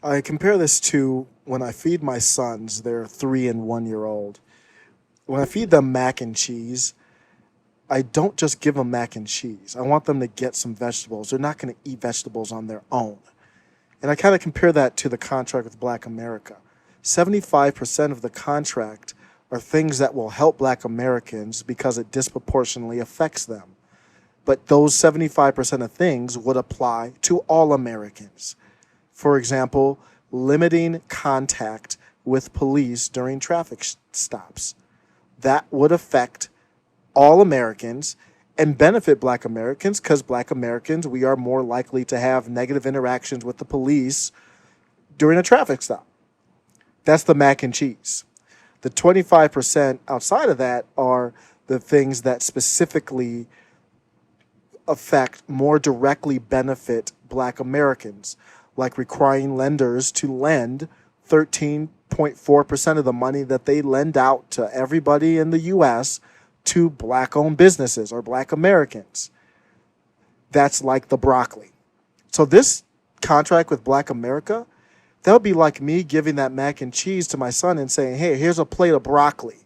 I compare this to when I feed my sons, they're 3 and 1 year old. When I feed them mac and cheese, I don't just give them mac and cheese. I want them to get some vegetables. They're not going to eat vegetables on their own. And I kind of compare that to the contract with Black America. 75% of the contract are things that will help Black Americans because it disproportionately affects them. But those 75% of things would apply to all Americans. For example, limiting contact with police during traffic stops. That would affect all Americans and benefit Black Americans because Black Americans, we are more likely to have negative interactions with the police during a traffic stop. That's the mac and cheese. The 25% outside of that are the things that specifically affect, more directly benefit Black Americans, like requiring lenders to lend 13.4% of the money that they lend out to everybody in the U.S. to Black-owned businesses or Black Americans. That's like the broccoli. So this contract with Black America, that would be like me giving that mac and cheese to my son and saying, hey, here's a plate of broccoli.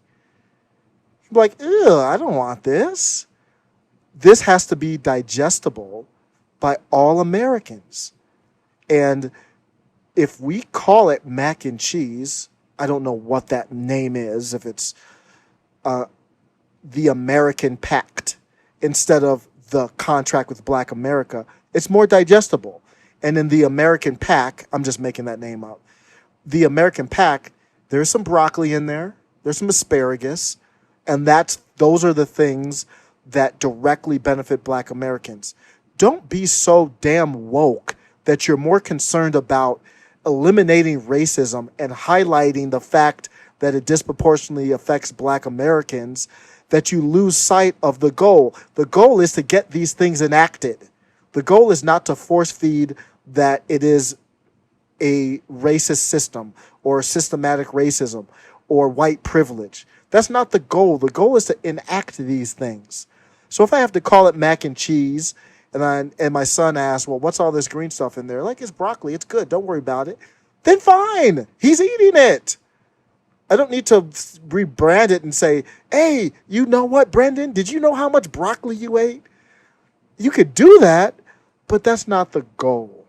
He'd be like, ew, I don't want this. This has to be digestible by all Americans. And if we call it mac and cheese, I don't know what that name is, if it's the American Pact instead of the contract with Black America, it's more digestible. And in the American Pact, I'm just making that name up. The American Pact, there's some broccoli in there, there's some asparagus, and those are the things that directly benefit Black Americans. Don't be so damn woke that you're more concerned about eliminating racism and highlighting the fact that it disproportionately affects Black Americans that you lose sight of the goal. The goal is to get these things enacted. The goal is not to force feed that it is a racist system or systematic racism or white privilege. That's not the goal. The goal is to enact these things. So if I have to call it mac and cheese and my son asks, well, what's all this green stuff in there? Like, it's broccoli. It's good. Don't worry about it. Then fine. He's eating it. I don't need to rebrand it and say, hey, you know what, Brendan? Did you know how much broccoli you ate? You could do that, but that's not the goal.